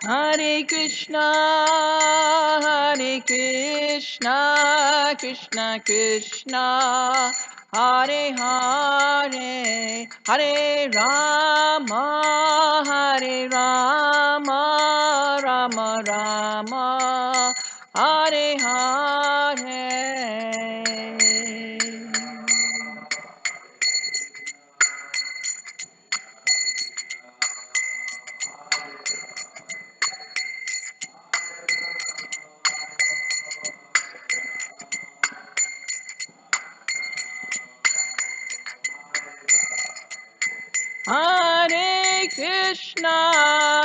Hare Krishna, Krishna Krishna, Hare Hare, Hare Rama, Rama Rama, Hare Hare.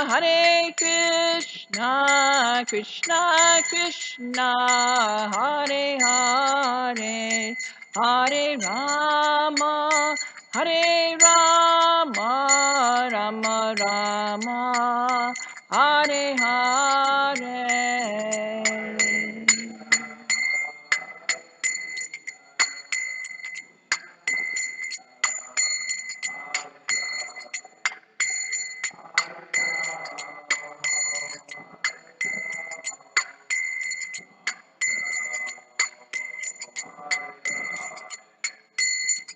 Hare Krishna, Krishna Krishna, Hare Hare, Hare Rama, Rama Rama, Hare Hare.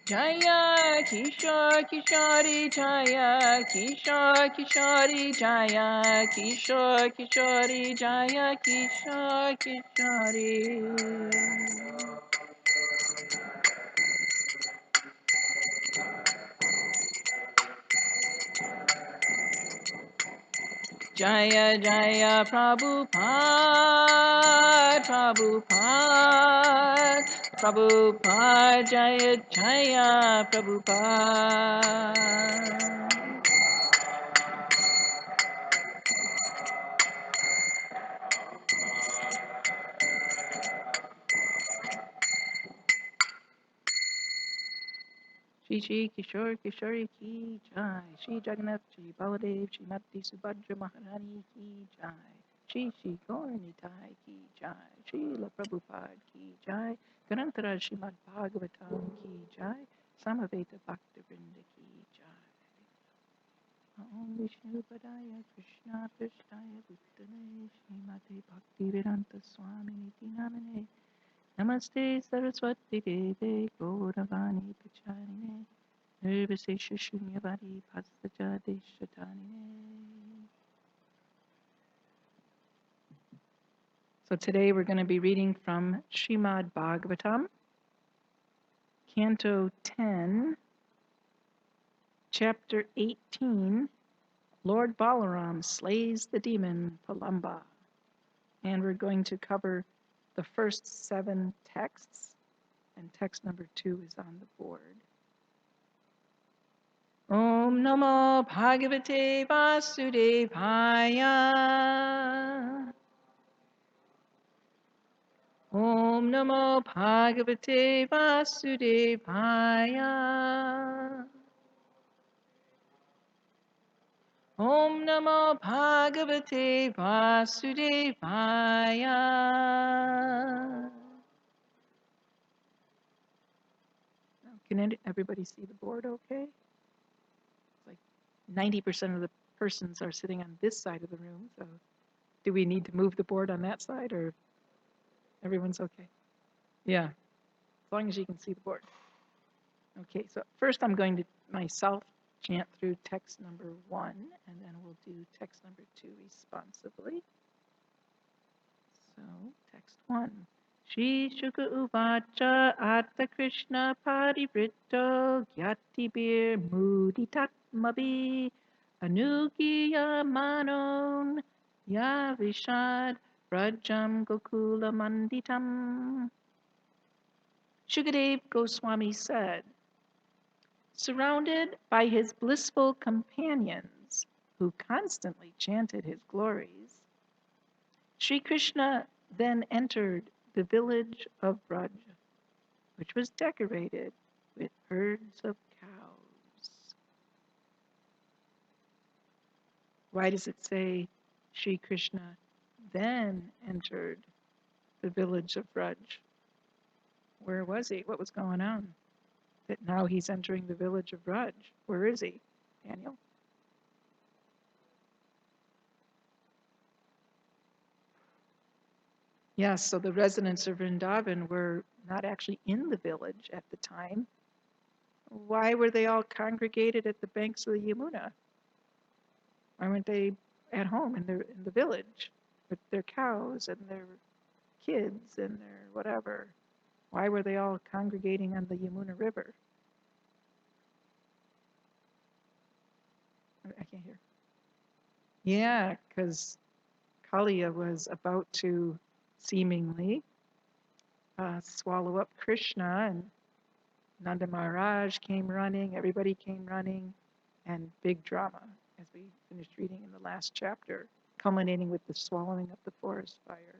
Jaya Kishore Kishori Jaya Kishore Kishori Jaya Kishore Kishori Jaya Kishore Kishori. Jaya Jaya Prabhupada Prabhupada Prabhupada Jaya Jaya Prabhupada. Shri Shri Kishore Kishori Ki Jai, Shri Jagannath, Shri Baladev, Shri Mati Subhadra Maharani Ki Jai, Shri Shri Gauranitai Ki Jai, Shri La Prabhupada Ki Jai, Ganantara Srimad Bhagavatam Ki Jai, Samaveta Bhaktivinoda Ki Jai. Om Vishnu Padaya Krishna Prasthaya Bhutale Srimate Bhaktivedanta Swami Niti Namane Namaste Saraswati Deve Gauravani Pacharine Nirvisesha Shunyavadi Pasaja Deshatanine. So today we're going to be reading from Srimad Bhagavatam, Canto 10, Chapter 18, Lord Balaram slays the demon Pralamba. And we're going to cover the first 7 texts, and text number 2 is on the board. Om Namo Bhagavate Vasudevaya. Om Namo Bhagavate Vasudevaya. Om Namo Bhagavate Vasudevaya. Can everybody see the board okay? It's like 90% of the persons are sitting on this side of the room, so do we need to move the board on that side, or everyone's okay? Yeah, as long as you can see the board. Okay, so first I'm going to myself chant through text number 1, and then we'll do text number 2 responsively. So, text 1. Shri Shuka Uvacha Atta Krishna Parivritto Gyatibir Muditatmabi Anugiya Manon Yavishad Rajam Gokula Manditam. Shukadev Goswami said, surrounded by his blissful companions who constantly chanted his glories, Sri Krishna then entered the village of Braj, which was decorated with herds of cows. Why does it say Sri Krishna then entered the village of Braj? Where was he? What was going on? That now he's entering the village of Braj. Where is he, Daniel? Yes, so the residents of Vrindavan were not actually in the village at the time. Why were they all congregated at the banks of the Yamuna? Why weren't they at home in the village with their cows and their kids and their whatever? Why were they all congregating on the Yamuna River? I can't hear. Yeah, because Kaliya was about to seemingly swallow up Krishna, and Nanda Maharaj came running, everybody came running, and big drama, as we finished reading in the last chapter, culminating with the swallowing of the forest fire.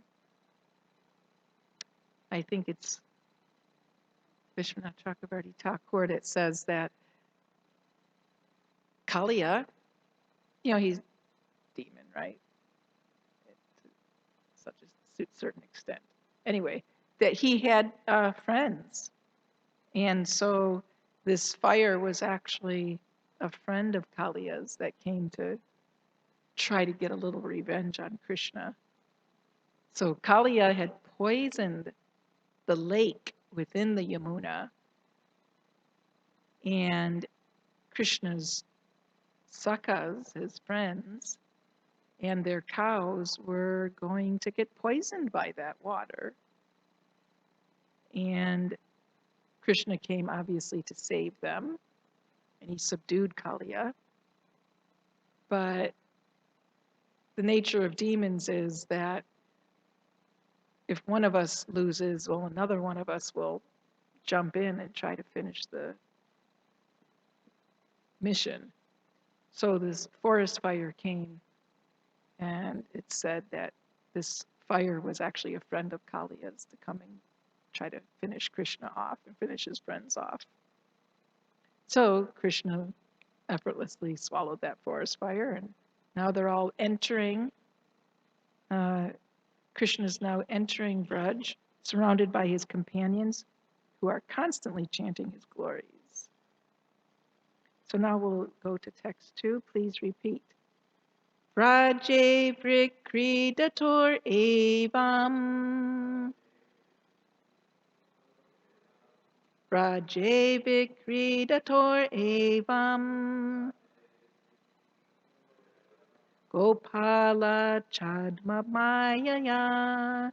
I think it's Vishwanath Chakravarti Thakur that says that Kaliya, he's a demon, right? To such a certain extent. Anyway, that he had friends. And so this fire was actually a friend of Kaliya's that came to try to get a little revenge on Krishna. So Kaliya had poisoned the lake within the Yamuna, and Krishna's sakas, his friends, and their cows were going to get poisoned by that water. And Krishna came obviously to save them, and he subdued Kaliya. But the nature of demons is that if one of us loses, well, another one of us will jump in and try to finish the mission. So this forest fire came, and it said that this fire was actually a friend of Kaliya's to come and try to finish Krishna off and finish his friends off. So Krishna effortlessly swallowed that forest fire, and now they're all entering. Krishna is now entering Braj, surrounded by his companions who are constantly chanting his glories. So now we'll go to text 2. Please repeat. Vraje Vrikridator Evam. Vraje Vikridator Evam. Gopala Chadma Mayaya.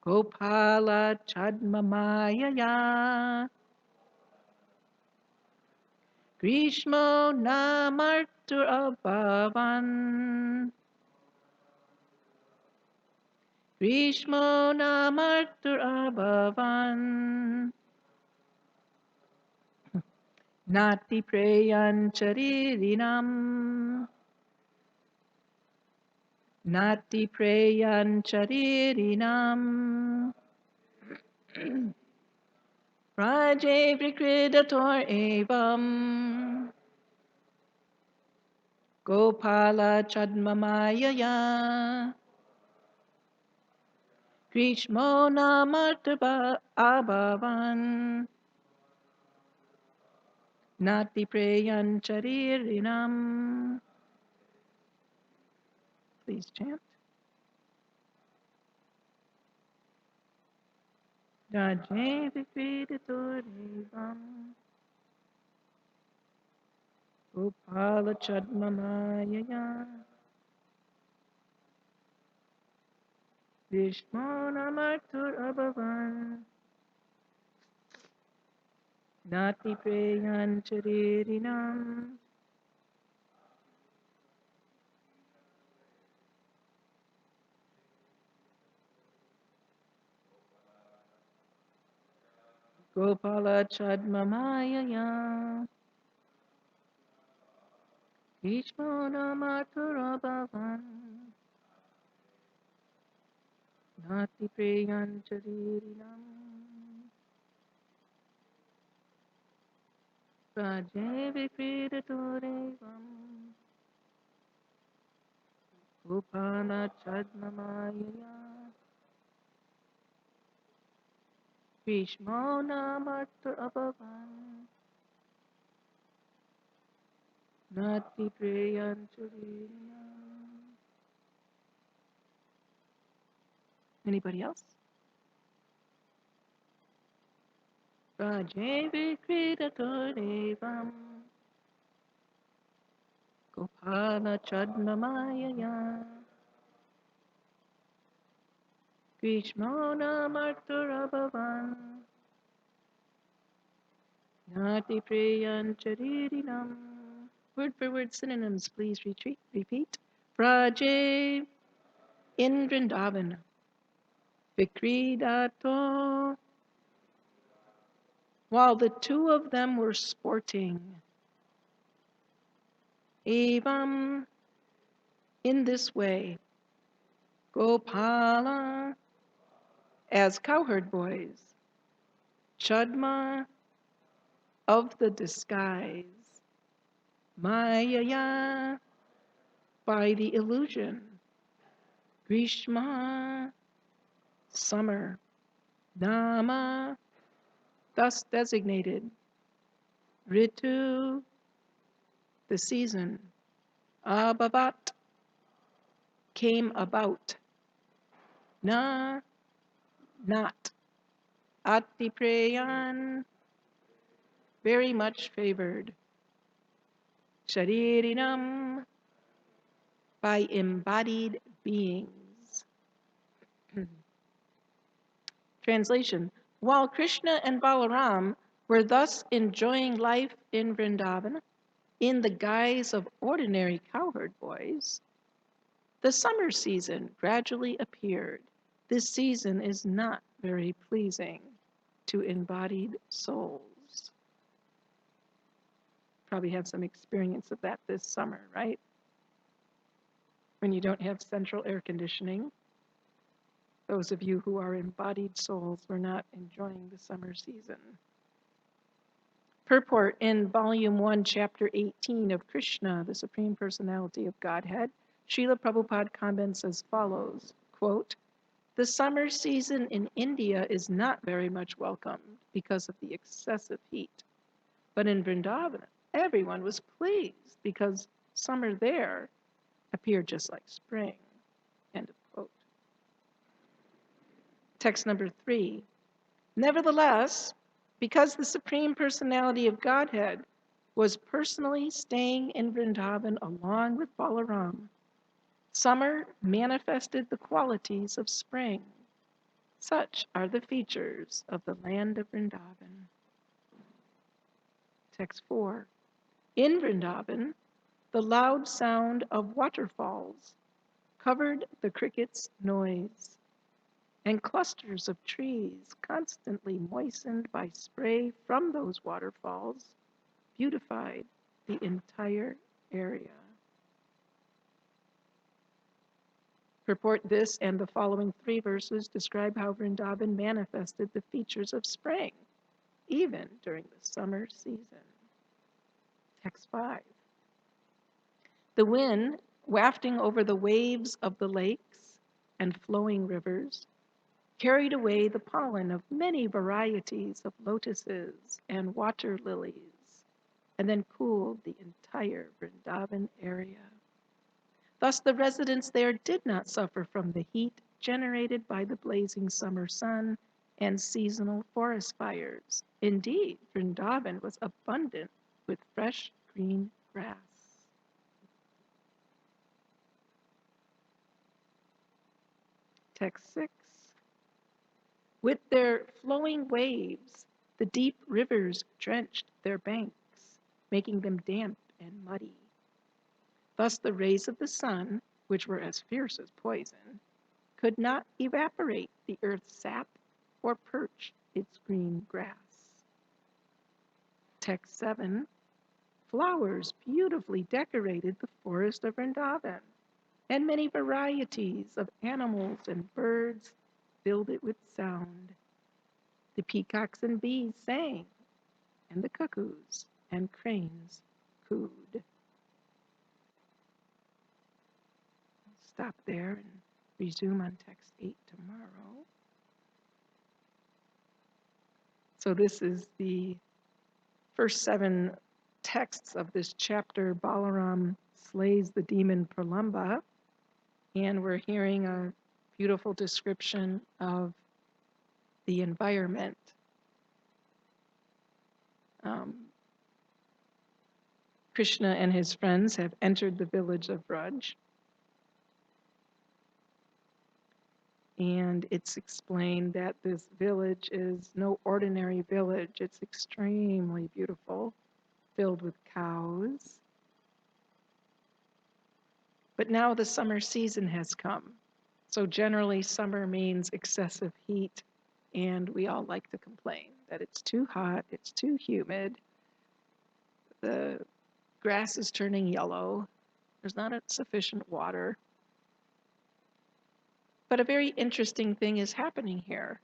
Gopala Chadma Mayaya. Grishmo Namartur Abhavan. Grishmo Namartur Abhavan. Nati Preyan Charirinam. Nati Preyan Charirinam. Raje Vikridator Evam. Gopala Chadmamayaya. Grishmo Namartur Abhavan. Nati Preyan Charirinam. Please chant. Raje Vikridator Evam. Gopala Chadmamayaya. Vishnu Namatur Abhavan. Nati Preyan Charirinam. Gopala Chadmamayaya. Vishnu Namatur Abhavan. Nati Preyan Charirinam. Raje Vikridatorvam. Gopala Chadmamayaya. Vishnu Namatur Abhavan. Nati Preyan Charirinam. Anybody else? Raje Vikritato Devam Gopala Chadnamayaya Krishmona Marturabhavan Nati Priyan Charirinam. Word for word synonyms, please repeat. Raje in Vrindavan. Vikridato. While the two of them were sporting. Evam. In this way. Gopala. As cowherd boys. Chadma. Of the disguise. Mayaya. By the illusion. Grishma. Summer. Nama. Thus designated. Ritu. The season. Abhavat. Came about. Na. Not. Atipreyan. Very much favored. Sharirinam. By embodied beings. Translation. While Krishna and Balaram were thus enjoying life in Vrindavan in the guise of ordinary cowherd boys, the summer season gradually appeared. This season is not very pleasing to embodied souls. Probably had some experience of that this summer, right? When you don't have central air conditioning. Those of you who are embodied souls were not enjoying the summer season. Purport in Volume 1, Chapter 18 of Krishna, the Supreme Personality of Godhead, Srila Prabhupada comments as follows, quote, the summer season in India is not very much welcomed because of the excessive heat. But in Vrindavan, everyone was pleased because summer there appeared just like spring. End of quote. Text number 3. Nevertheless, because the Supreme Personality of Godhead was personally staying in Vrindavan along with Balaram, summer manifested the qualities of spring. Such are the features of the land of Vrindavan. Text 4. In Vrindavan, the loud sound of waterfalls covered the cricket's noise, and clusters of trees constantly moistened by spray from those waterfalls beautified the entire area. Purport: this and the following 3 verses describe how Vrindavan manifested the features of spring, even during the summer season. Text 5. The wind, wafting over the waves of the lakes and flowing rivers, carried away the pollen of many varieties of lotuses and water lilies, and then cooled the entire Vrindavan area. Thus the residents there did not suffer from the heat generated by the blazing summer sun and seasonal forest fires. Indeed, Vrindavan was abundant with fresh green grass. Text 6. With their flowing waves, the deep rivers drenched their banks, making them damp and muddy. Thus the rays of the sun, which were as fierce as poison, could not evaporate the earth's sap or perch its green grass. Text 7. Flowers beautifully decorated the forest of Vrindavan, and many varieties of animals and birds filled it with sound. The peacocks and bees sang, and the cuckoos and cranes cooed. Stop there and resume on text 8 tomorrow. So this is the first 7 texts of this chapter. Balaram slays the demon Pralamba, and we're hearing a beautiful description of the environment. Krishna and his friends have entered the village of Braj. And it's explained that this village is no ordinary village. It's extremely beautiful, filled with cows. But now the summer season has come. So generally summer means excessive heat, and we all like to complain that it's too hot, it's too humid, the grass is turning yellow, there's not sufficient water. But a very interesting thing is happening here.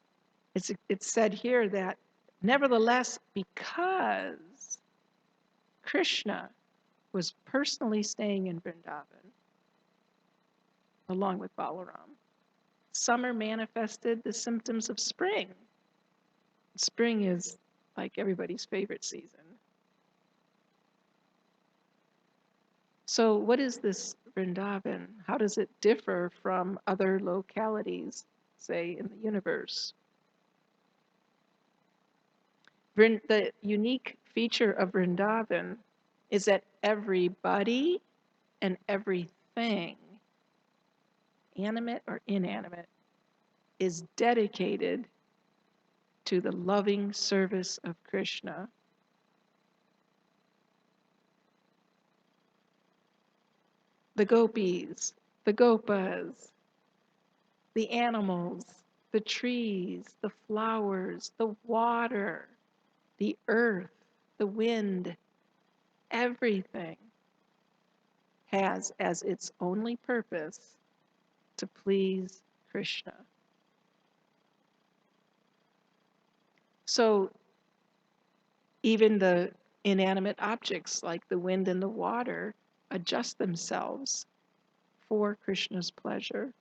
It's said here that nevertheless, because Krishna was personally staying in Vrindavan, along with Balaram, summer manifested the symptoms of spring. Spring is like everybody's favorite season. So what is this Vrindavan? How does it differ from other localities, say, in the universe? The unique feature of Vrindavan is that everybody and everything, animate or inanimate, is dedicated to the loving service of Krishna. The gopis, the gopas, the animals, the trees, the flowers, the water, the earth, the wind, everything has as its only purpose to please Krishna. So even the inanimate objects like the wind and the water adjust themselves for Krishna's pleasure.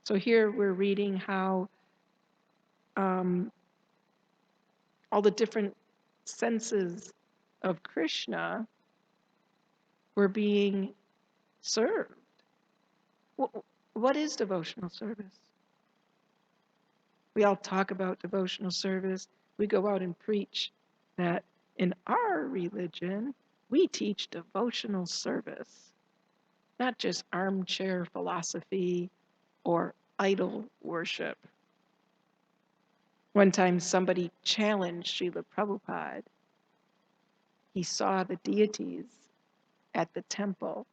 So here we're reading how all the different senses of Krishna were being served. What is devotional service? We all talk about devotional service. We go out and preach that in our religion, we teach devotional service, not just armchair philosophy or idol worship. One time somebody challenged Srila Prabhupada. He saw the deities at the temple,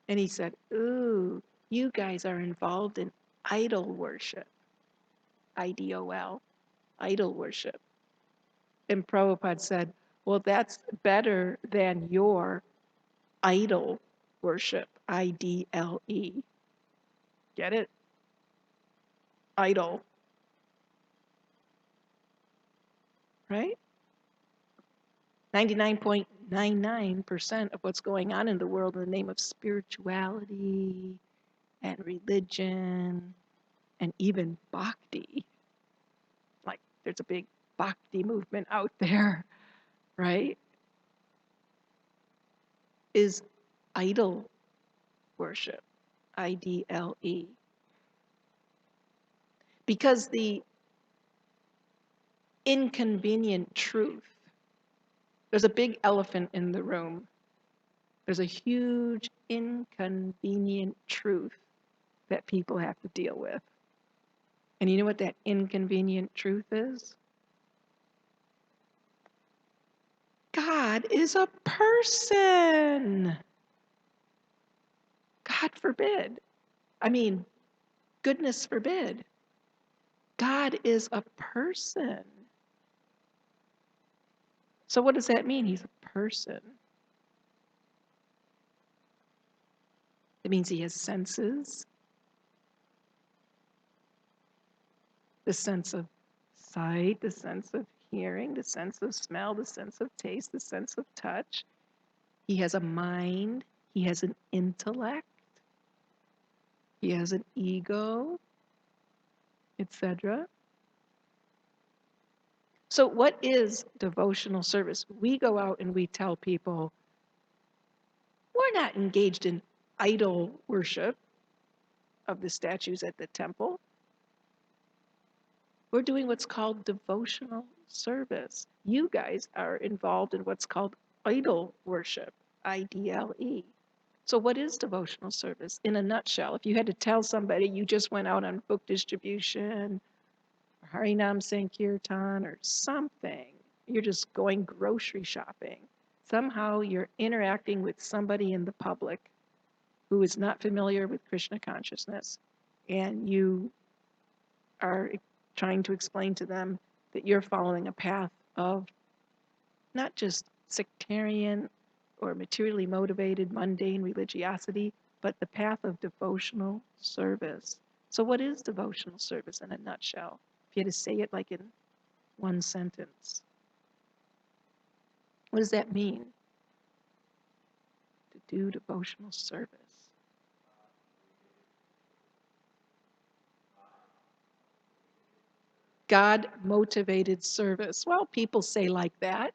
and he said, "Ooh, you guys are involved in idol worship." IDOL, idol worship. And Prabhupada said, well, that's better than your idol worship, IDLE. Get it? Idol. Right? 99.99% of what's going on in the world in the name of spirituality and religion and even bhakti. Like there's a big bhakti movement out there, right? Is idol worship, IDLE. Because the inconvenient truth, there's a big elephant in the room. There's a huge inconvenient truth that people have to deal with. And you know what that inconvenient truth is? God is a person. God forbid. I mean, goodness forbid. God is a person. So what does that mean? He's a person. It means he has senses. The sense of sight, the sense of hearing, the sense of smell, the sense of taste, the sense of touch. He has a mind. He has an intellect. He has an ego, etc. So what is devotional service? We go out and we tell people, we're not engaged in idol worship of the statues at the temple. We're doing what's called devotional service. You guys are involved in what's called idol worship, IDLE. So what is devotional service in a nutshell? If you had to tell somebody you just went out on book distribution, or Harinam Sankirtan, or something, you're just going grocery shopping. Somehow you're interacting with somebody in the public who is not familiar with Krishna consciousness, and you are trying to explain to them that you're following a path of not just sectarian or materially motivated mundane religiosity, but the path of devotional service. So what is devotional service in a nutshell? If you had to say it like in one sentence. What does that mean? To do devotional service. God-motivated service. Well, people say like that.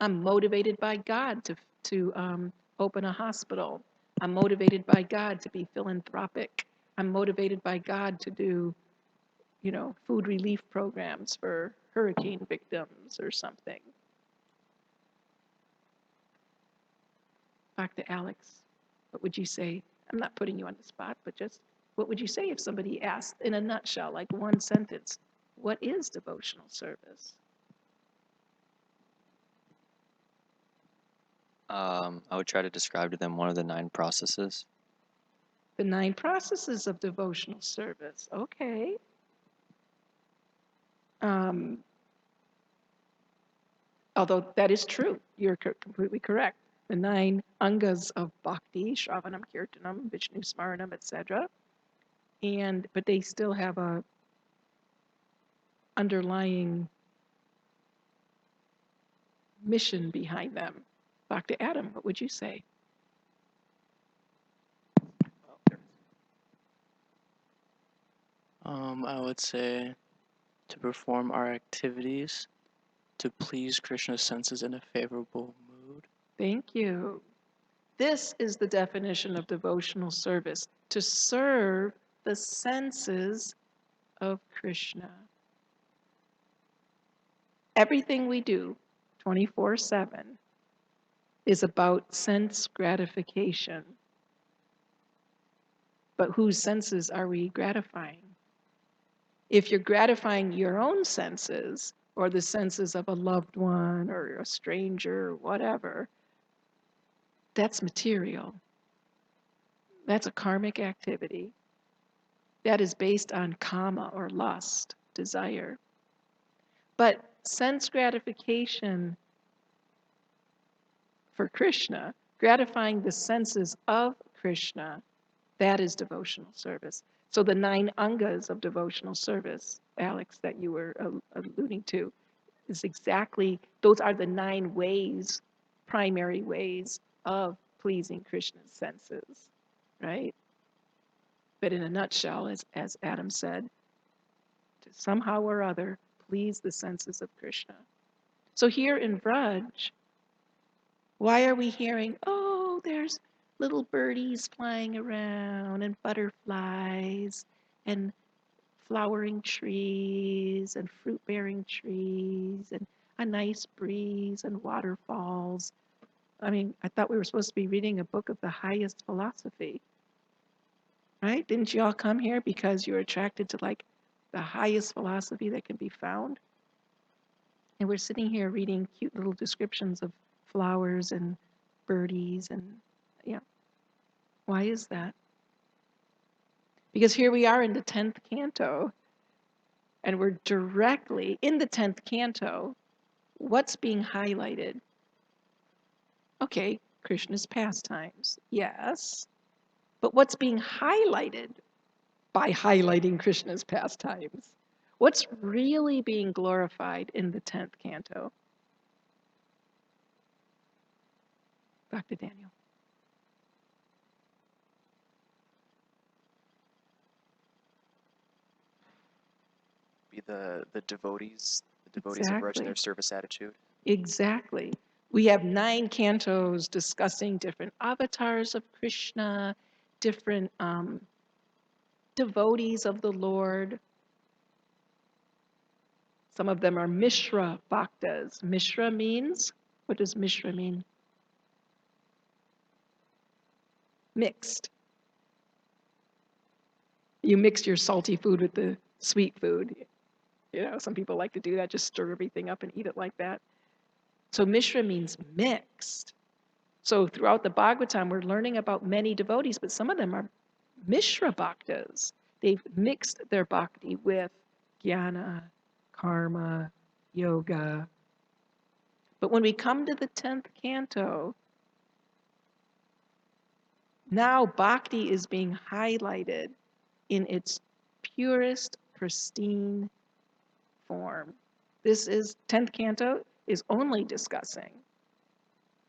I'm motivated by God to open a hospital. I'm motivated by God to be philanthropic. I'm motivated by God to do, food relief programs for hurricane victims or something. Dr. Alex, what would you say? I'm not putting you on the spot, but just what would you say if somebody asked in a nutshell, like one sentence, what is devotional service? I would try to describe to them one of the 9 processes. The 9 processes of devotional service. Okay. Although that is true, you're completely correct. The 9 angas of bhakti, Shravanam, Kirtanam, Vishnu Smaranam, etc. But they still have a underlying mission behind them. Dr. Adam, what would you say? I would say to perform our activities to please Krishna's senses in a favorable mood. Thank you. This is the definition of devotional service, to serve the senses of Krishna. Everything we do 24/7 is about sense gratification. But whose senses are we gratifying? If you're gratifying your own senses or the senses of a loved one or a stranger or whatever, that's material. That's a karmic activity. That is based on kama or lust, desire. But sense gratification for Krishna, gratifying the senses of Krishna, that is devotional service. So the 9 angas of devotional service, Alex, that you were alluding to, is exactly, those are the 9 ways, primary ways of pleasing Krishna's senses, right? But in a nutshell, as Adam said, to somehow or other please the senses of Krishna. So here in Vraj, why are we hearing, oh, there's little birdies flying around and butterflies and flowering trees and fruit-bearing trees and a nice breeze and waterfalls? I mean, I thought we were supposed to be reading a book of the highest philosophy, right? Didn't you all come here because you're attracted to like the highest philosophy that can be found? And we're sitting here reading cute little descriptions of flowers and birdies and, yeah. Why is that? Because here we are in the 10th canto, and we're directly in the 10th canto. What's being highlighted? Okay, Krishna's pastimes, yes. But what's being highlighted by highlighting Krishna's pastimes? What's really being glorified in the 10th canto? Dr. Daniel. Be the devotees of Vraj and their service attitude. Exactly. We have 9 cantos discussing different avatars of Krishna, different devotees of the Lord. Some of them are Mishra Bhaktas. Mishra means, what does Mishra mean? Mixed. You mix your salty food with the sweet food. You know, some people like to do that, just stir everything up and eat it like that. So Mishra means mixed. So throughout the Bhagavatam, we're learning about many devotees, but some of them are Mishra Bhaktas. They've mixed their bhakti with jnana, karma, yoga. But when we come to the 10th canto, now bhakti is being highlighted in its purest, pristine form. This is 10th canto is only discussing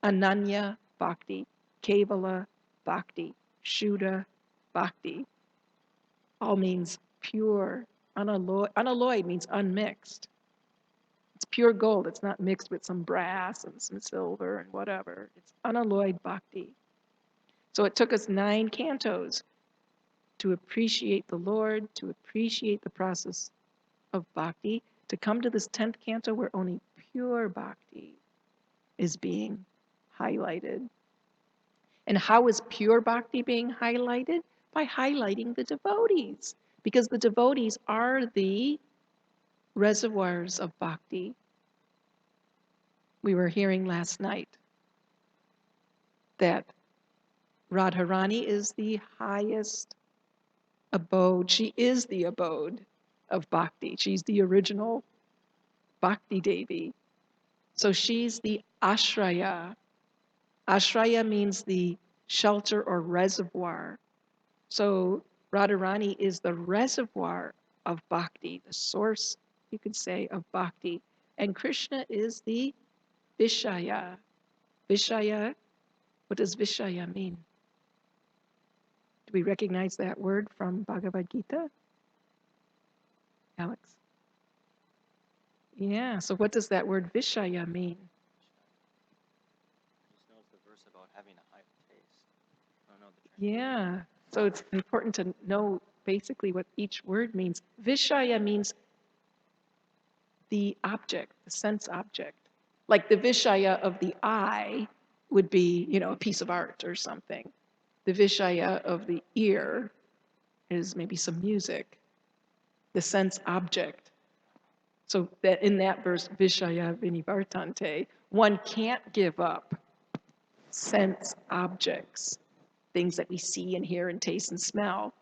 Ananya Bhakti, Kevala Bhakti, Shuddha Bhakti. All means pure, unalloyed. Unalloyed means unmixed. It's pure gold. It's not mixed with some brass and some silver and whatever. It's unalloyed Bhakti. So it took us 9 cantos to appreciate the Lord, to appreciate the process of Bhakti, to come to this 10th canto where only pure Bhakti is being highlighted. And how is pure Bhakti being highlighted? By highlighting the devotees, because the devotees are the reservoirs of Bhakti. We were hearing last night that Radharani is the highest abode. She is the abode of Bhakti. She's the original Bhakti Devi. So she's the ashraya. Ashraya means the shelter or reservoir. So Radharani is the reservoir of bhakti, the source, you could say, of bhakti. And Krishna is the Vishaya. Vishaya, what does Vishaya mean? Do we recognize that word from Bhagavad Gita? Alex? Yeah, so what does that word Vishaya mean? Just knows the verse about having a high taste. I don't know the Yeah, so it's important to know basically what each word means. Vishaya means the object, the sense object. Like the Vishaya of the eye would be, you know, a piece of art or something. The Vishaya of the ear is maybe some music, the sense object. So that in that verse, Vishaya vinivartante, one can't give up sense objects, things that we see and hear and taste and smell,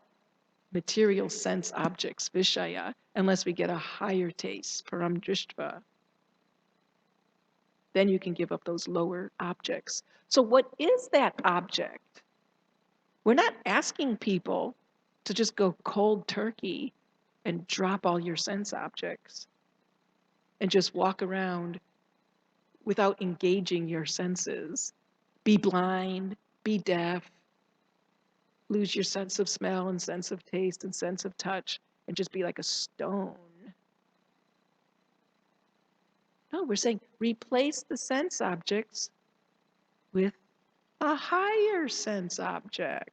material sense objects, Vishaya, unless we get a higher taste, param drishtva. Then you can give up those lower objects. So what is that object? We're not asking people to just go cold turkey and drop all your sense objects and just walk around without engaging your senses. Be blind, be deaf, lose your sense of smell and sense of taste and sense of touch, and just be like a stone. No, we're saying replace the sense objects with a higher sense object.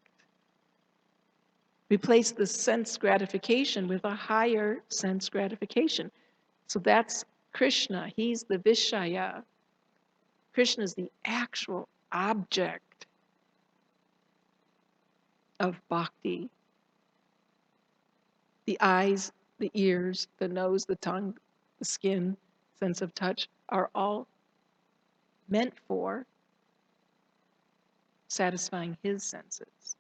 Replace the sense gratification with a higher sense gratification. So that's Krishna. He's the Vishaya. Krishna is the actual object of bhakti. The eyes, the ears, the nose, the tongue, the skin, sense of touch are all meant for satisfying his senses.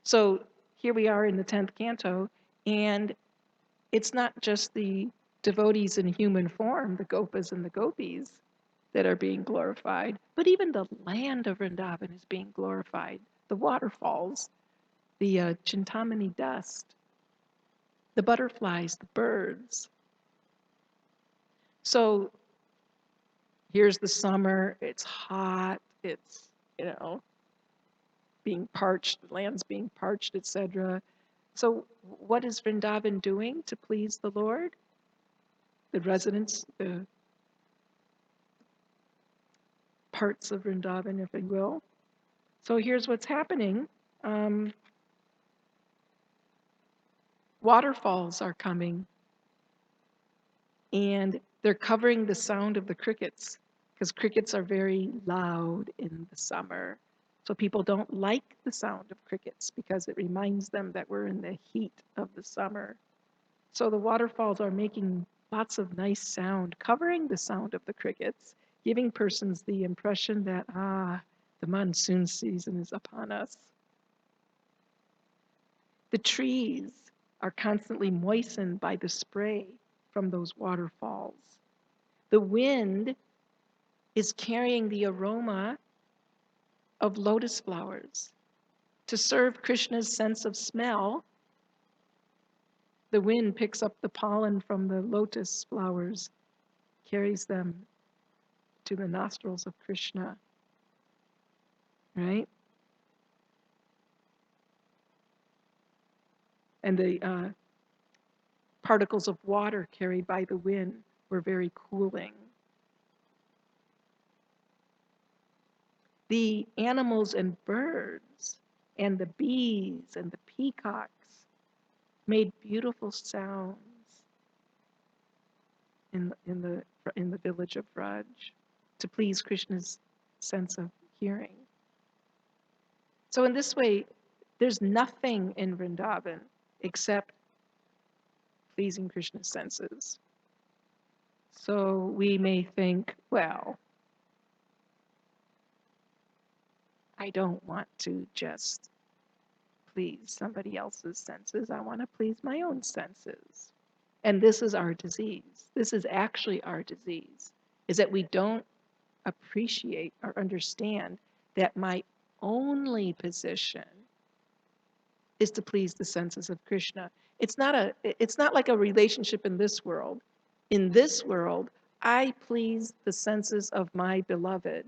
So here we are in the 10th canto, and it's not just the devotees in human form, the gopas and the gopis, that are being glorified, but even the land of Vrindavan is being glorified. The waterfalls, the Chintamani dust, the butterflies, the birds. So here's the summer, it's hot, it's, you know, being parched, the land's being parched, etc. So what is Vrindavan doing to please the Lord? The residents, the parts of Vrindavan, if you will. So here's what's happening. waterfalls are coming, and they're covering the sound of the crickets, because crickets are very loud in the summer. So people don't like the sound of crickets because it reminds them that we're in the heat of the summer. So the waterfalls are making lots of nice sound, covering the sound of the crickets, giving persons the impression that, the monsoon season is upon us. The trees are constantly moistened by the spray from those waterfalls. The wind is carrying the aroma of lotus flowers. To serve Krishna's sense of smell, the wind picks up the pollen from the lotus flowers, carries them to the nostrils of Krishna, right? And the particles of water carried by the wind were very cooling. The animals and birds and the bees and the peacocks made beautiful sounds in the village of Vraj to please Krishna's sense of hearing. So in this way, there's nothing in Vrindavan except pleasing Krishna's senses. So we may think, well, I don't want to just please somebody else's senses. I want to please my own senses. And this is our disease. This is actually our disease, is that we don't appreciate or understand that my only position is to please the senses of Krishna. It's not like a relationship in this world. In this world, I please the senses of my beloved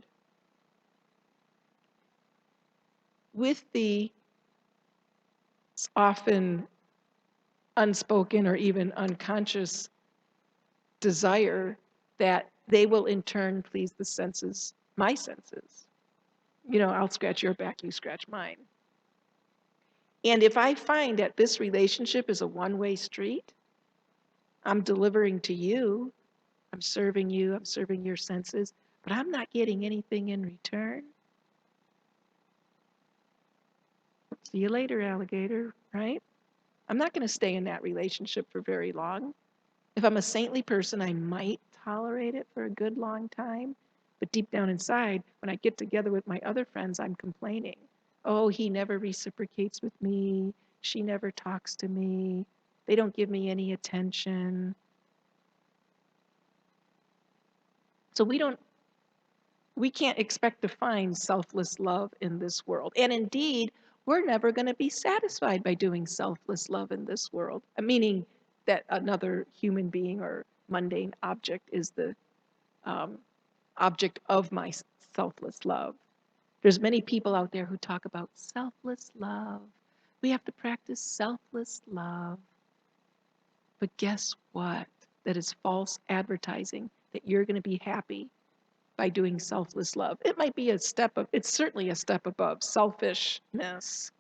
with the often unspoken or even unconscious desire that they will in turn please the senses, my senses. You know, I'll scratch your back, you scratch mine. And if I find that this relationship is a one-way street, I'm delivering to you, I'm serving your senses, but I'm not getting anything in return. See you later, alligator, right? I'm not going to stay in that relationship for very long. If I'm a saintly person, I might tolerate it for a good long time. But deep down inside, when I get together with my other friends, I'm complaining. Oh, he never reciprocates with me. She never talks to me. They don't give me any attention. So we can't expect to find selfless love in this world. And indeed, we're never going to be satisfied by doing selfless love in this world, meaning that another human being or mundane object is the object of my selfless love. There's many people out there who talk about selfless love. We have to practice selfless love. But guess what? That is false advertising, that you're going to be happy by doing selfless love. It might be it's certainly a step above selfishness,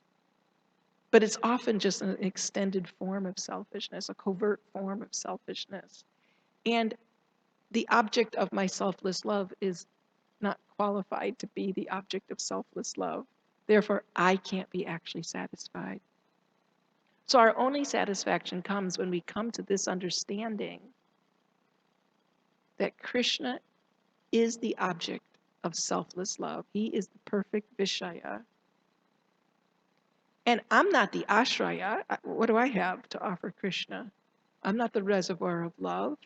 but it's often just an extended form of selfishness, a covert form of selfishness. And the object of my selfless love is not qualified to be the object of selfless love. Therefore, I can't be actually satisfied. So our only satisfaction comes when we come to this understanding that Krishna is the object of selfless love. He is the perfect Vishaya. And I'm not the ashraya. What do I have to offer Krishna? I'm not the reservoir of love.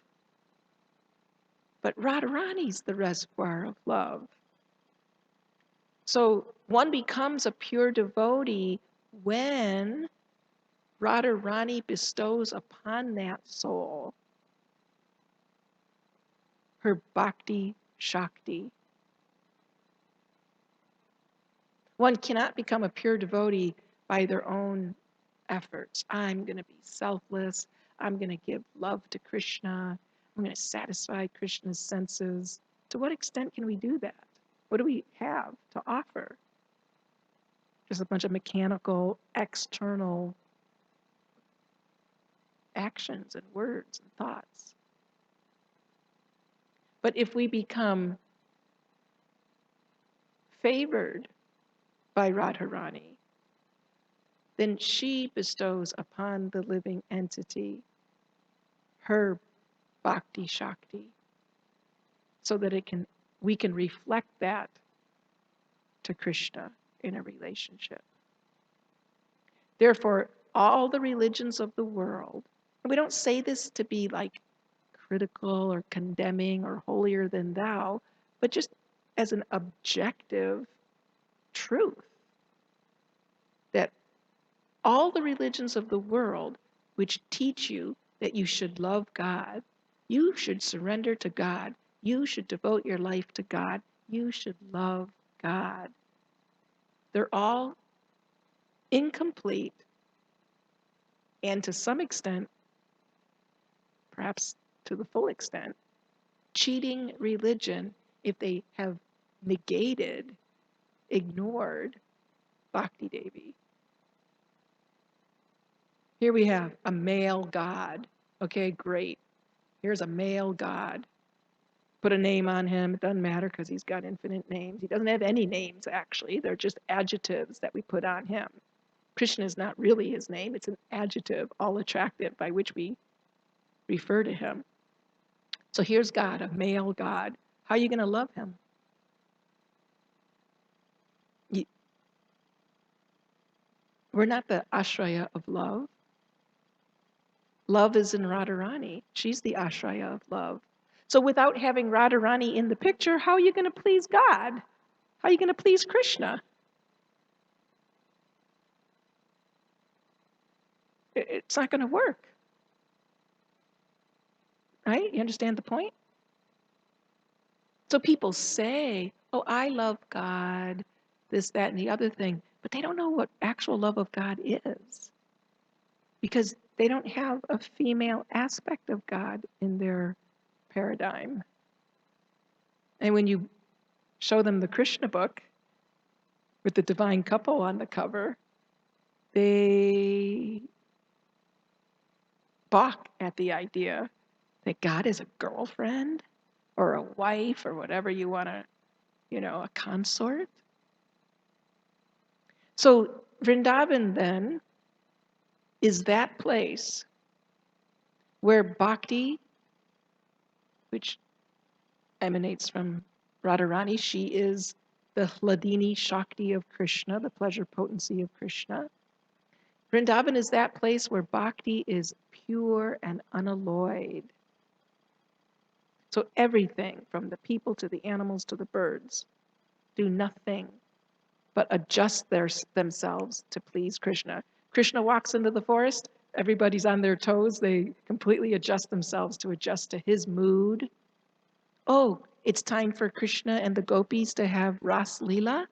But Radharani's the reservoir of love. So one becomes a pure devotee when Radharani bestows upon that soul her bhakti shakti. One cannot become a pure devotee by their own efforts. I'm going to be selfless. I'm going to give love to Krishna. I'm going to satisfy Krishna's senses. To what extent can we do that? What do we have to offer? Just a bunch of mechanical, external actions and words and thoughts. But if we become favored by Radharani, then she bestows upon the living entity her bhakti shakti, so that we can reflect that to Krishna in a relationship. Therefore, all the religions of the world, and we don't say this to be like critical or condemning or holier than thou, but just as an objective truth, that all the religions of the world which teach you that you should love God, you should surrender to God, you should devote your life to God, you should love God. They're all incomplete, and to some extent, perhaps to the full extent, cheating religion if they have negated, ignored Bhakti Devi. Here we have a male god. Okay, great. Here's a male god. Put a name on him. It doesn't matter because he's got infinite names. He doesn't have any names, actually. They're just adjectives that we put on him. Krishna is not really his name. It's an adjective, all attractive, by which we refer to him. So here's God, a male God. How are you going to love him? We're not the ashraya of love. Love is in Radharani. She's the ashraya of love. So without having Radharani in the picture, how are you going to please God? How are you going to please Krishna? It's not going to work. Right? You understand the point? So people say, oh, I love God, this, that, and the other thing, but they don't know what actual love of God is, because they don't have a female aspect of God in their paradigm. And when you show them the Krishna book with the divine couple on the cover, they balk at the idea that God is a girlfriend or a wife or whatever you want to, a consort. So Vrindavan then is that place where bhakti, which emanates from Radharani, she is the Hladini Shakti of Krishna, the pleasure potency of Krishna. Vrindavan is that place where bhakti is pure and unalloyed. So everything, from the people to the animals to the birds, do nothing but adjust themselves to please Krishna. Krishna walks into the forest, everybody's on their toes. They completely adjust themselves to adjust to his mood. Oh, it's time for Krishna and the gopis to have Ras Leela.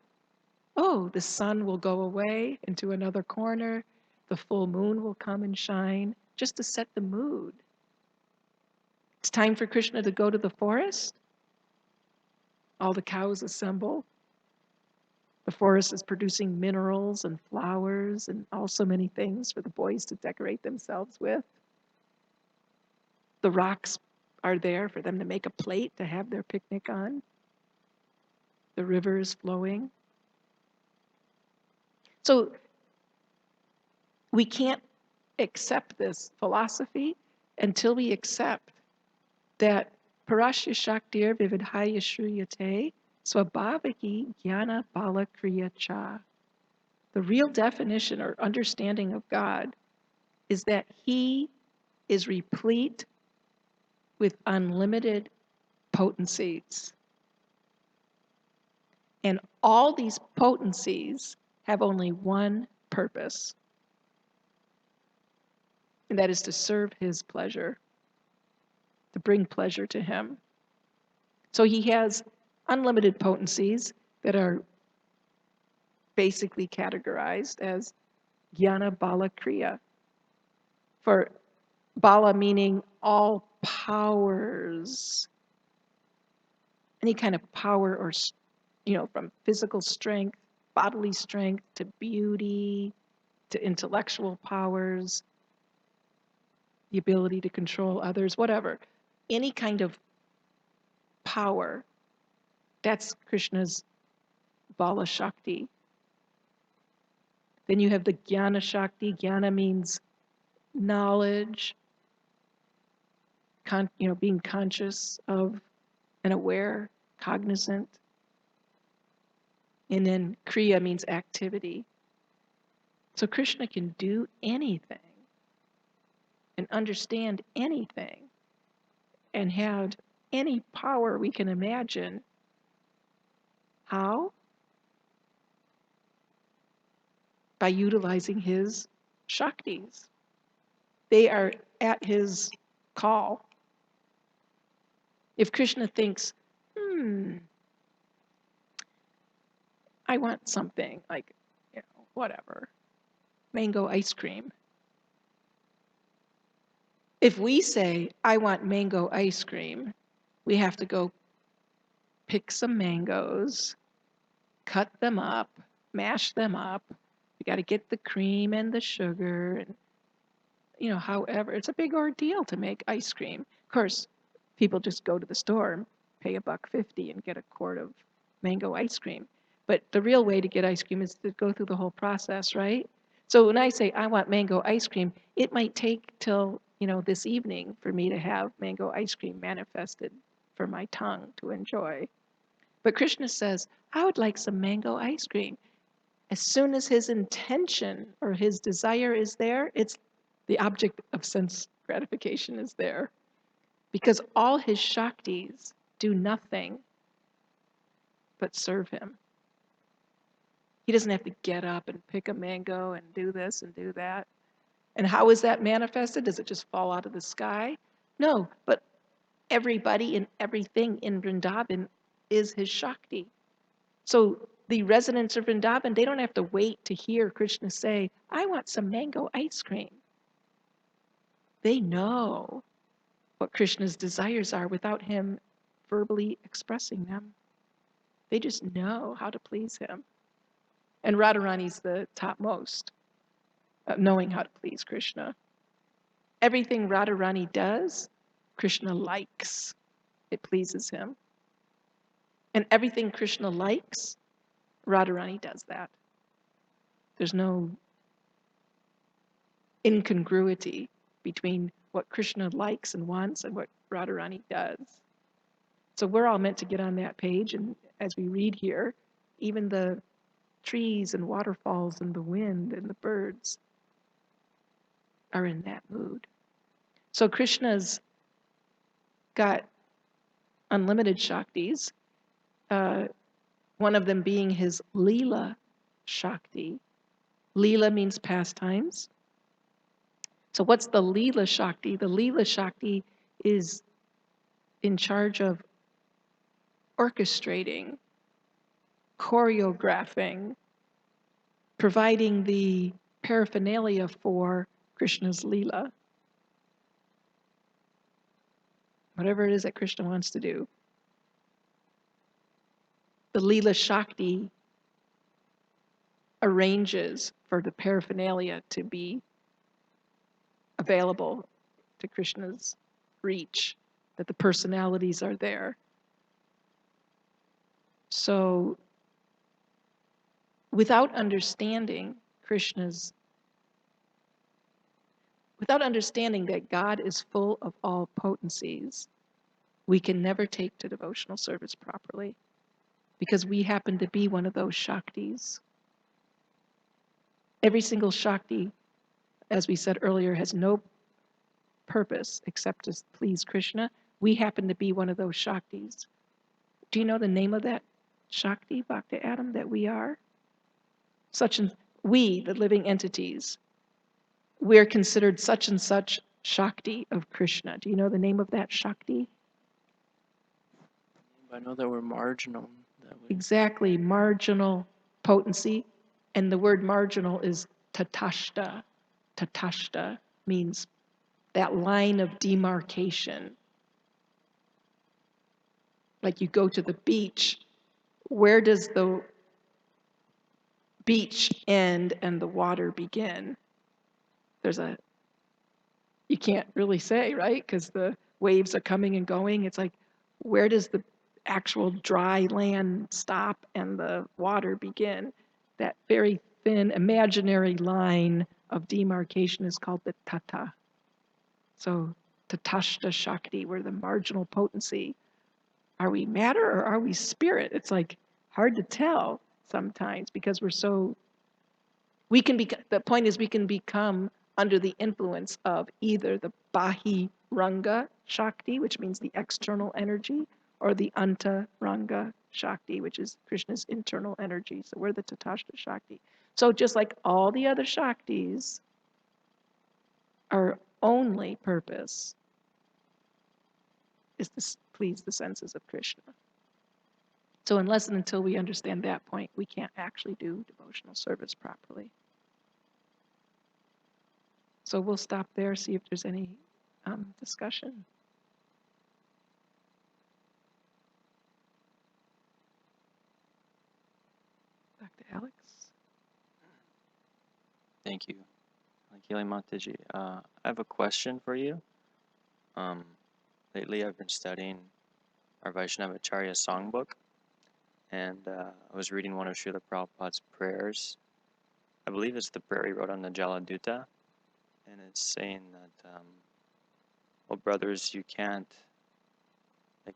Oh, the sun will go away into another corner. The full moon will come and shine, just to set the mood. It's time for Krishna to go to the forest. All the cows assemble. The forest is producing minerals and flowers and also many things for the boys to decorate themselves with. The rocks are there for them to make a plate to have their picnic on. The river is flowing. So we can't accept this philosophy until we accept that Parashya Shaktir Vividhaya Shriyate Swabhavaki Jnana Bala Kriya Cha. The real definition or understanding of God is that he is replete with unlimited potencies. And all these potencies have only one purpose, and that is to serve his pleasure, to bring pleasure to him. So he has unlimited potencies that are basically categorized as Jnana Bala Kriya. For Bala meaning all powers, any kind of power or, from physical strength, bodily strength, to beauty, to intellectual powers. the ability to control others, whatever. Any kind of power, that's Krishna's Bala Shakti. Then you have the Jnana Shakti. Jnana means knowledge, being conscious of and aware, cognizant. And then Kriya means activity. So Krishna can do anything and understand anything and have any power we can imagine. How? By utilizing his Shaktis. They are at his call. If Krishna thinks, I want something like, whatever, mango ice cream. If we say, I want mango ice cream, we have to go pick some mangoes, cut them up, mash them up. We got to get the cream and the sugar. And, however, it's a big ordeal to make ice cream. Of course, people just go to the store and pay $1.50 and get a quart of mango ice cream. But the real way to get ice cream is to go through the whole process, right? So when I say I want mango ice cream, it might take till, this evening for me to have mango ice cream manifested for my tongue to enjoy. But Krishna says, I would like some mango ice cream. As soon as his intention or his desire is there, it's the object of sense gratification is there. Because all his Shaktis do nothing but serve him. He doesn't have to get up and pick a mango and do this and do that. And how is that manifested? Does it just fall out of the sky? No, but everybody and everything in Vrindavan is his Shakti. So the residents of Vrindavan, they don't have to wait to hear Krishna say, I want some mango ice cream. They know what Krishna's desires are without him verbally expressing them. They just know how to please him. And Radharani's the topmost, knowing how to please Krishna. Everything Radharani does, Krishna likes. It pleases him. And everything Krishna likes, Radharani does that. There's no incongruity between what Krishna likes and wants and what Radharani does. So we're all meant to get on that page, and as we read here, even the trees and waterfalls and the wind and the birds are in that mood. So Krishna's got unlimited Shaktis, one of them being his Leela Shakti. Leela means pastimes. So what's the Leela Shakti? The Leela Shakti is in charge of orchestrating, choreographing, providing the paraphernalia for Krishna's Leela. Whatever it is that Krishna wants to do. The Leela Shakti arranges for the paraphernalia to be available to Krishna's reach, that the personalities are there. So without understanding that God is full of all potencies, we can never take to devotional service properly, because we happen to be one of those Shaktis. Every single Shakti, as we said earlier, has no purpose except to please Krishna. We happen to be one of those Shaktis. Do you know the name of that Shakti, Bhakti Adam, that we are? We, the living entities, we're considered such and such Shakti of Krishna. Do you know the name of that Shakti? I know that we're marginal. Exactly, marginal potency. And the word marginal is tatashta. Tatashta means that line of demarcation. Like you go to the beach, where does the beach end and the water begin? There's a you can't really say, right? Because the waves are coming and going. It's like, where does the actual dry land stop and the water begin? That very thin imaginary line of demarcation is called the tata. So tatashta shakti, we're the marginal potency. Are we matter or are we spirit? It's like hard to tell sometimes because we're so, we can be, the point is we can become under the influence of either the Bahiranga Shakti, which means the external energy, or the Antaranga Shakti, which is Krishna's internal energy. So we're the Tatashta Shakti. So just like all the other Shaktis, our only purpose is to please the senses of Krishna. So unless and until we understand that point, we can't actually do devotional service properly. So we'll stop there, see if there's any discussion. Dr. Alex? Thank you. Danakeli Mataji. I have a question for you. Lately I've been studying our Vaishnavacharya songbook, and I was reading one of Srila Prabhupada's prayers. I believe it's the prayer he wrote on the Jaladuta, and it's saying that, well, brothers, you can't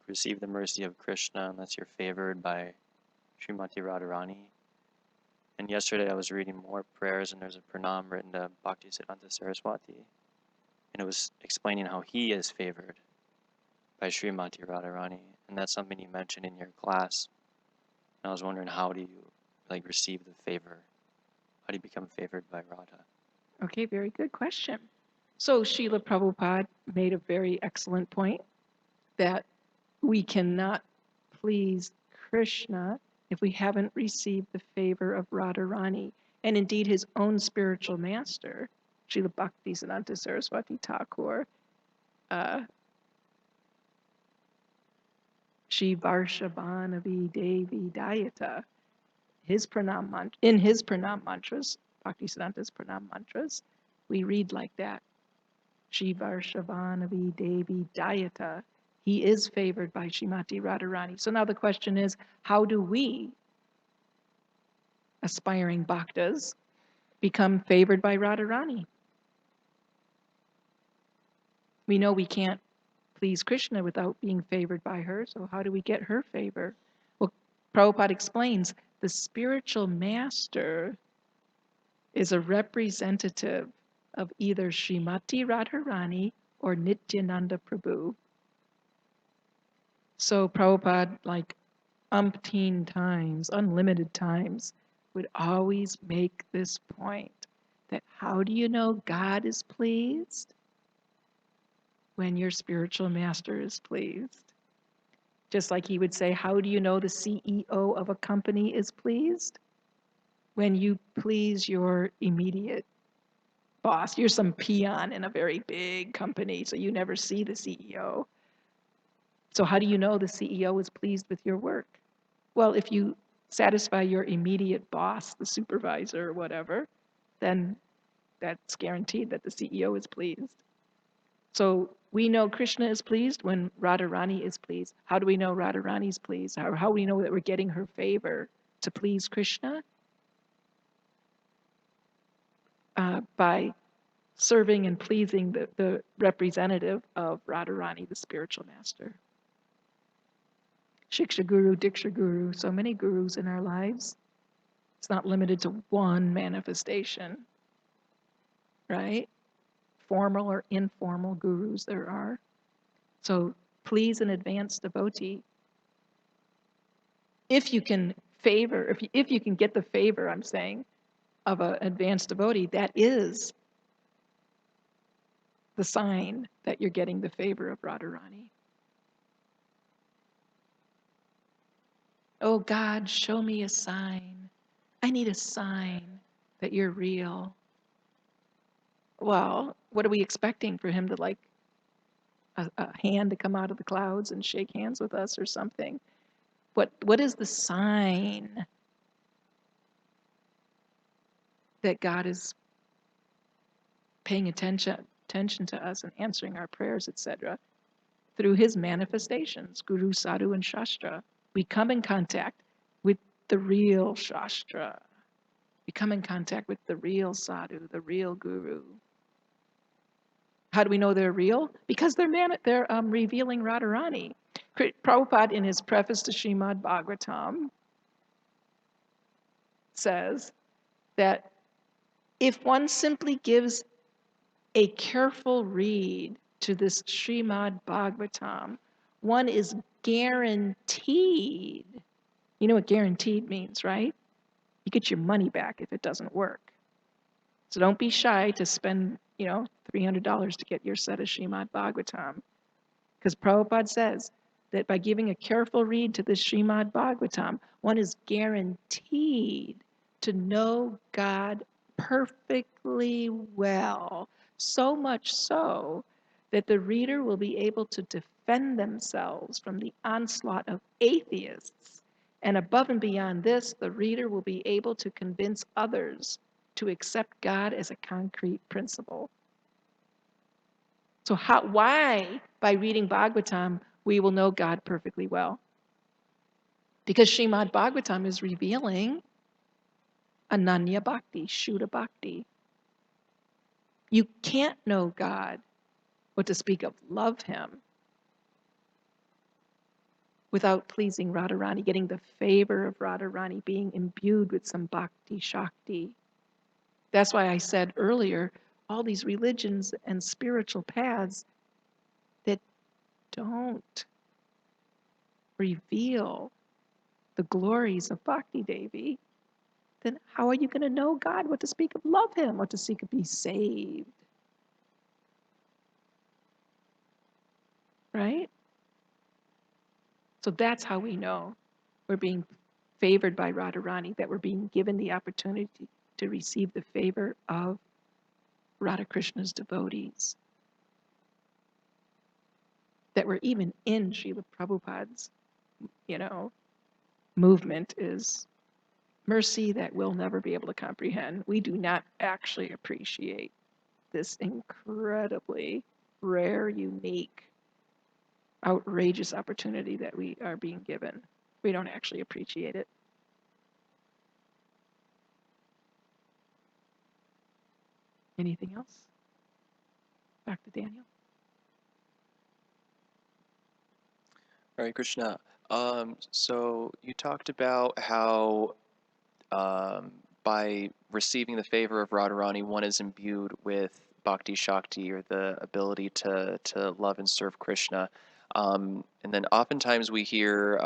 receive the mercy of Krishna unless you're favored by Srimati Radharani. And yesterday I was reading more prayers, and there's a pranam written to Bhaktisiddhanta Saraswati, and it was explaining how he is favored by Srimati Radharani, and that's something you mentioned in your class. And I was wondering, how do you receive the favor? How do you become favored by Radha? Okay, very good question. So Srila Prabhupada made a very excellent point that we cannot please Krishna if we haven't received the favor of Radharani. And indeed, his own spiritual master, Srila Bhaktisiddhanta Saraswati Thakur, Shri Varshabhanavi Devi Dayata, in his pranam mantras, Bhaktisiddhanta's pranam mantras, we read like that. Shri Varshabhanavi Devi Dayata. He is favored by Srimati Radharani. So now the question is, how do we, aspiring bhaktas, become favored by Radharani? We know we can't please Krishna without being favored by her, so how do we get her favor? Well, Prabhupada explains the spiritual master is a representative of either Srimati Radharani or Nityananda Prabhu. So Prabhupada, umpteen times, unlimited times, would always make this point that how do you know God is pleased? When your spiritual master is pleased. Just like he would say, how do you know the CEO of a company is pleased? When you please your immediate boss. You're some peon in a very big company, so you never see the CEO. So how do you know the CEO is pleased with your work? Well, if you satisfy your immediate boss, the supervisor or whatever, then that's guaranteed that the CEO is pleased. So we know Krishna is pleased when Radharani is pleased. How do we know Radharani is pleased? How do we know that we're getting her favor to please Krishna? By serving and pleasing the representative of Radharani, the spiritual master. Shiksha Guru, Diksha Guru, so many gurus in our lives. It's not limited to one manifestation, right? Formal or informal gurus there are. So please an advanced devotee. If you can favor, if you can get the favor, I'm saying, of an advanced devotee, that is the sign that you're getting the favor of Radharani. Oh God, show me a sign. I need a sign that you're real. Well, what are we expecting for him to a hand to come out of the clouds and shake hands with us or something? What is the sign that God is paying attention attention to us and answering our prayers, etc., through his manifestations, Guru, Sadhu, and Shastra. We come in contact with the real Shastra. We come in contact with the real Sadhu, the real Guru. How do we know they're real? Because they're revealing Radharani. Prabhupada, in his preface to Srimad Bhagavatam, says that if one simply gives a careful read to this Srimad Bhagavatam, one is guaranteed. You know what guaranteed means, right? You get your money back if it doesn't work. So don't be shy to spend, $300 to get your set of Srimad Bhagavatam. Because Prabhupada says that by giving a careful read to this Srimad Bhagavatam, one is guaranteed to know God perfectly well. So much so that the reader will be able to defend themselves from the onslaught of atheists. And above and beyond this, the reader will be able to convince others to accept God as a concrete principle. So why, by reading Bhagavatam, we will know God perfectly well? Because Srimad Bhagavatam is revealing Ananya Bhakti, Shuddha Bhakti. You can't know God, what to speak of love him, without pleasing Radharani, getting the favor of Radharani, being imbued with some Bhakti Shakti. That's why I said earlier, all these religions and spiritual paths that don't reveal the glories of Bhakti Devi, then how are you going to know God, what to speak of love him, what to speak of be saved? Right? So that's how we know we're being favored by Radharani, that we're being given the opportunity to receive the favor of Radha Krishna's devotees. That we're even in Srila Prabhupada's, movement is mercy that we'll never be able to comprehend. We do not actually appreciate this incredibly rare, unique, outrageous opportunity that we are being given. We don't actually appreciate it. Anything else? Back to Daniel. Hare Krishna. So you talked about how by receiving the favor of Radharani, one is imbued with Bhakti Shakti, or the ability to love and serve Krishna. And then oftentimes we hear,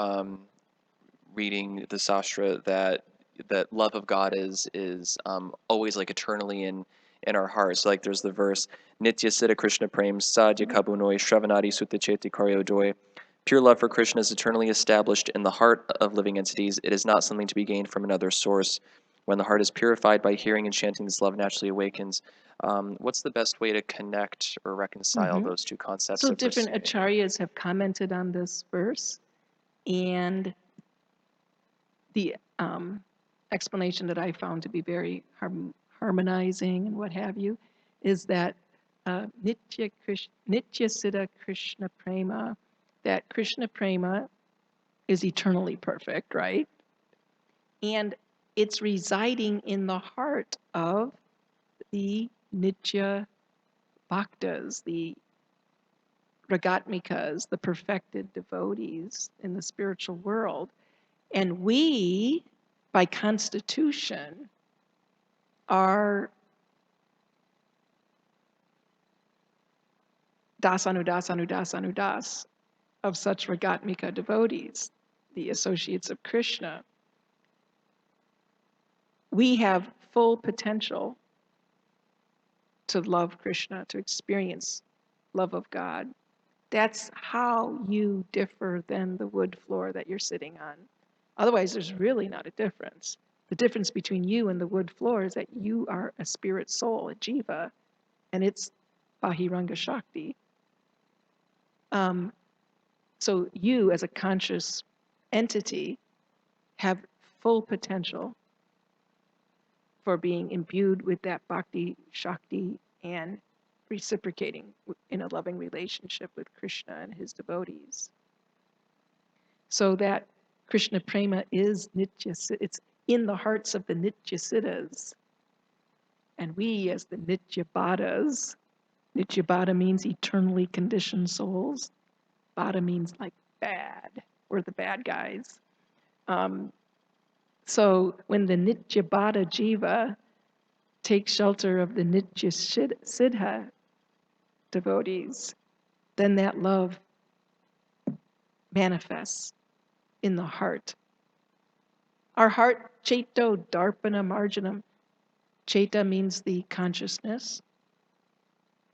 reading the Sastra, that love of God is always like eternally in our hearts. Like there's the verse, Nitya Siddha Krishna Prem Sadhya Kabunoi Shravanadi Sutacheti Karyo Joy. Pure love for Krishna is eternally established in the heart of living entities. It is not something to be gained from another source. When the heart is purified by hearing and chanting, this love naturally awakens. What's the best way to connect or reconcile those two concepts? So different acharyas have commented on this verse, and the explanation that I found to be very harmonizing and what have you is that Nitya Siddha Krishna Prema, that Krishna Prema is eternally perfect, right? And it's residing in the heart of the Nitya Bhaktas, the Ragatmikas, the perfected devotees in the spiritual world. And we, by constitution, are das of such Ragatmika devotees, the associates of Krishna. We have full potential to love Krishna, to experience love of God. That's how you differ than the wood floor that you're sitting on. Otherwise, there's really not a difference. The difference between you and the wood floor is that you are a spirit soul, a jiva, and it's Bahiranga Shakti. So you, as a conscious entity, have full potential for being imbued with that Bhakti Shakti and reciprocating in a loving relationship with Krishna and his devotees. So that Krishna prema is nitya, it's in the hearts of the nitya siddhas. And we, as the nitya bhadas, nitya bhada means eternally conditioned souls. Bhada means like bad. We're the bad guys. So when the nitya bhada jiva takes shelter of the nitya siddha devotees, then that love manifests in the heart. Our heart, cheto darpana marjanam. Cheta means the consciousness.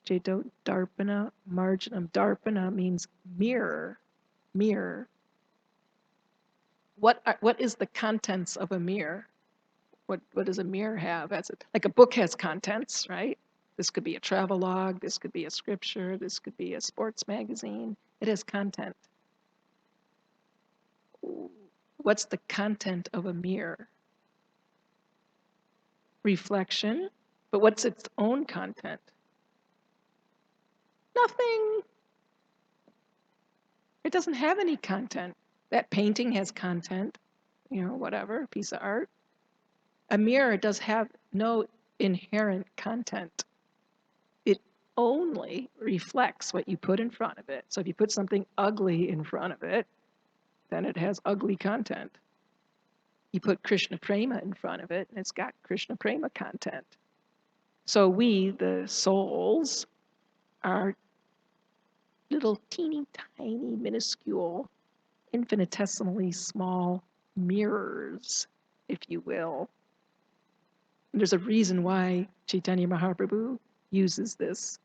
Cheto darpana marjanam. Darpana means mirror. Mirror. What is the contents of a mirror? What does a mirror have? Like a book has contents, right? This could be a travel log. This could be a scripture. This could be a sports magazine. It has content. What's the content of a mirror? Reflection. But what's its own content? Nothing. It doesn't have any content. That painting has content, whatever, a piece of art. A mirror does have no inherent content. It only reflects what you put in front of it. So if you put something ugly in front of it, then it has ugly content. You put Krishna prema in front of it, and it's got Krishna prema content. So we, the souls, are little teeny tiny, minuscule, infinitesimally small mirrors, if you will. And there's a reason why Chaitanya Mahaprabhu uses this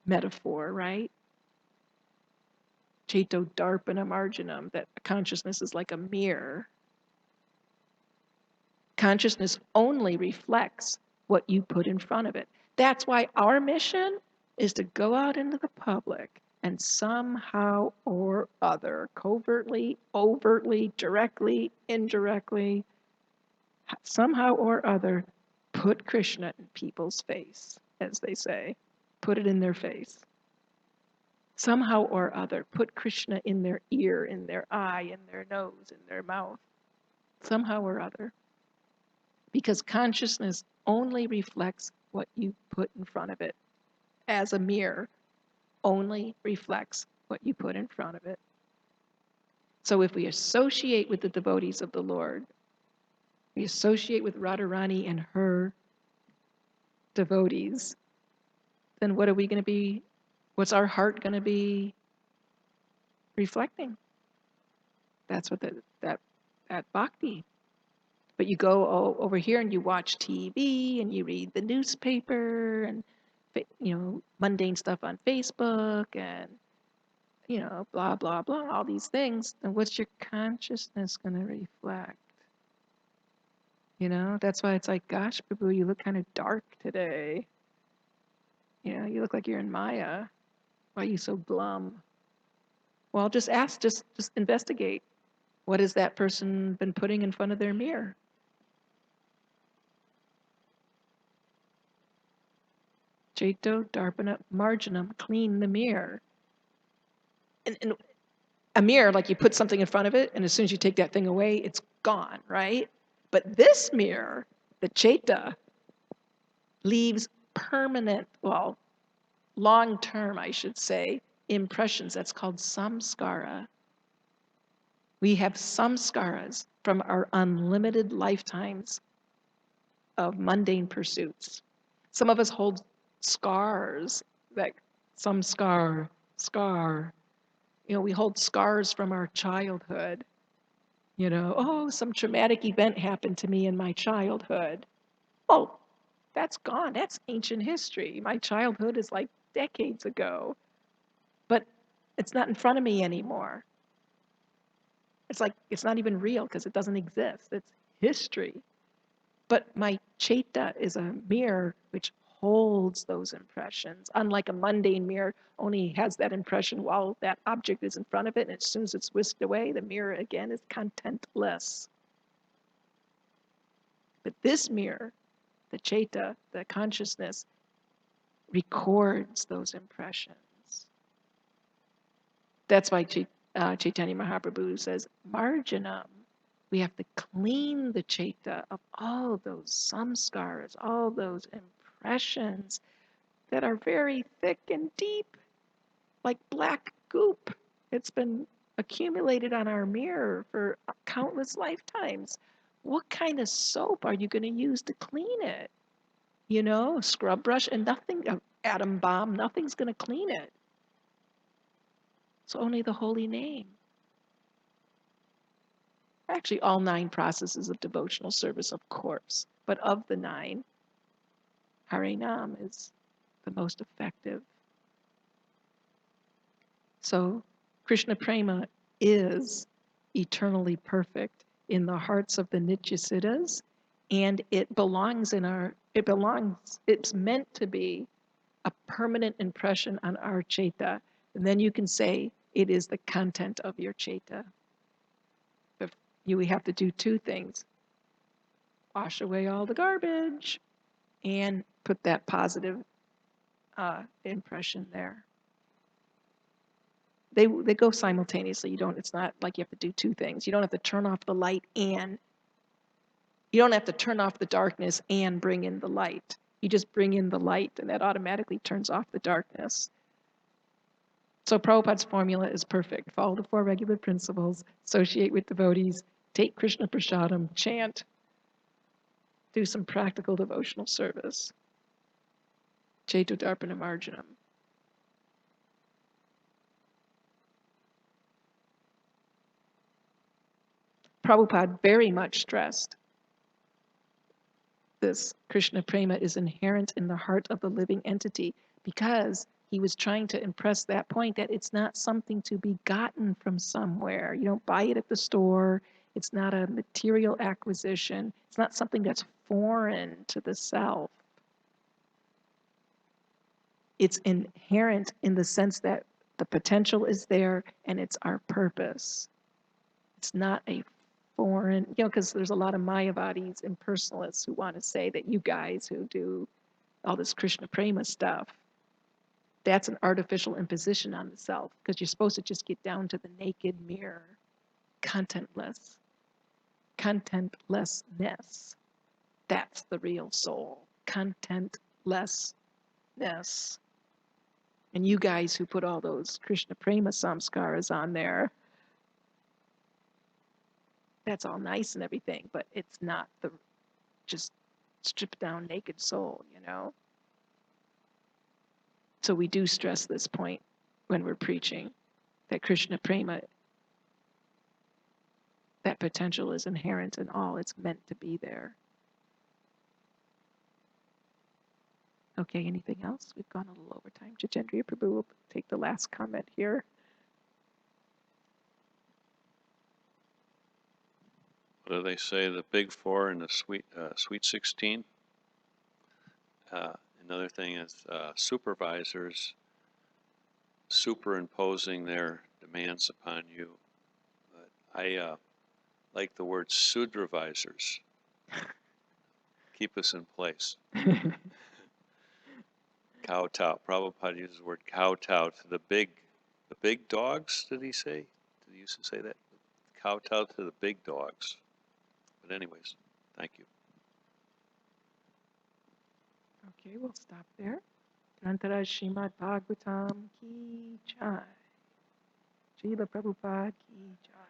metaphor, right? Cheto darpana marjanam, that consciousness is like a mirror. Consciousness only reflects what you put in front of it. That's why our mission is to go out into the public and somehow or other, covertly, overtly, directly, indirectly, somehow or other, put Krishna in people's face, as they say. Put it in their face. Somehow or other, put Krishna in their ear, in their eye, in their nose, in their mouth. Somehow or other. Because consciousness only reflects what you put in front of it. As a mirror, only reflects what you put in front of it. So if we associate with the devotees of the Lord, we associate with Radharani and her devotees, then what are we going to be, what's our heart going to be reflecting? That's what that bhakti. But you go over here and you watch TV and you read the newspaper and, mundane stuff on Facebook and, blah, blah, blah, all these things. And what's your consciousness going to reflect? That's why it's like, gosh, Prabhu, you look kind of dark today. You look like you're in Maya. Why are you so glum? Well, just ask, just investigate. What has that person been putting in front of their mirror? Cheto darpana marjanam, clean the mirror. And a mirror, like you put something in front of it, and as soon as you take that thing away, it's gone, right? But this mirror, the Cheta, leaves permanent, long-term, I should say, impressions. That's called samskara. We have samskaras from our unlimited lifetimes of mundane pursuits. Some of us hold scars, that samskar, scar. We hold scars from our childhood. Some traumatic event happened to me in my childhood. Well, that's gone. That's ancient history. My childhood is like decades ago. But it's not in front of me anymore. It's like it's not even real because it doesn't exist. It's history. But my Cheta is a mirror which holds those impressions. Unlike a mundane mirror, only has that impression while that object is in front of it, and as soon as it's whisked away, the mirror again is contentless. But this mirror, the Cheta, the consciousness, records those impressions. That's why Chaitanya Mahaprabhu says, marjanam. We have to clean the chaita of all those samskaras, all those impressions that are very thick and deep, like black goop. It's been accumulated on our mirror for countless lifetimes. What kind of soap are you going to use to clean it? You know, scrub brush and nothing, atom bomb, nothing's going to clean it. So only the holy name. Actually, all 9 processes of devotional service, of course, but of the 9, Harinam is the most effective. So Krishna Prema is eternally perfect in the hearts of the Nityasiddhas, and it's meant to be a permanent impression on our Chaita. And then you can say it is the content of your Chaita. We have to do 2 things. Wash away all the garbage and put that positive impression there. They go simultaneously. It's not like you have to do 2 things. You don't have to turn off the light and you don't have to turn off the darkness and bring in the light. You just bring in the light and that automatically turns off the darkness. So Prabhupada's formula is perfect. Follow the 4 regular principles, associate with devotees, take Krishna Prasadam, chant, do some practical devotional service. Chaito Darpana Marjanam. Prabhupada very much stressed this Krishna Prema is inherent in the heart of the living entity because he was trying to impress that point that it's not something to be gotten from somewhere. You don't buy it at the store. It's not a material acquisition. It's not something that's foreign to the self. It's inherent in the sense that the potential is there and it's our purpose. It's not a foreign, because there's a lot of Mayavadis and personalists who want to say that you guys who do all this Krishna Prema stuff, that's an artificial imposition on the self because you're supposed to just get down to the naked mirror, contentlessness. That's the real soul, contentlessness. And you guys who put all those Krishna Prema samskaras on there, that's all nice and everything, but it's not the just stripped down naked soul, So we do stress this point when we're preaching, that Krishna Prema, that potential is inherent in all. It's meant to be there. Okay, anything else? We've gone a little over time. Jitendriya Prabhu will take the last comment here. What do they say? The big 4 and the sweet 16. Another thing is supervisors superimposing their demands upon you. But I like the word sudravisors. Keep us in place. Kowtow. Prabhupada uses the word kowtow to the big dogs, did he say? Did he used to say that? Kowtow to the big dogs. But anyways, thank you. Okay, we'll stop there. Grantara Srimad Bhagavatam ki jai. Srila Prabhupada ki jai.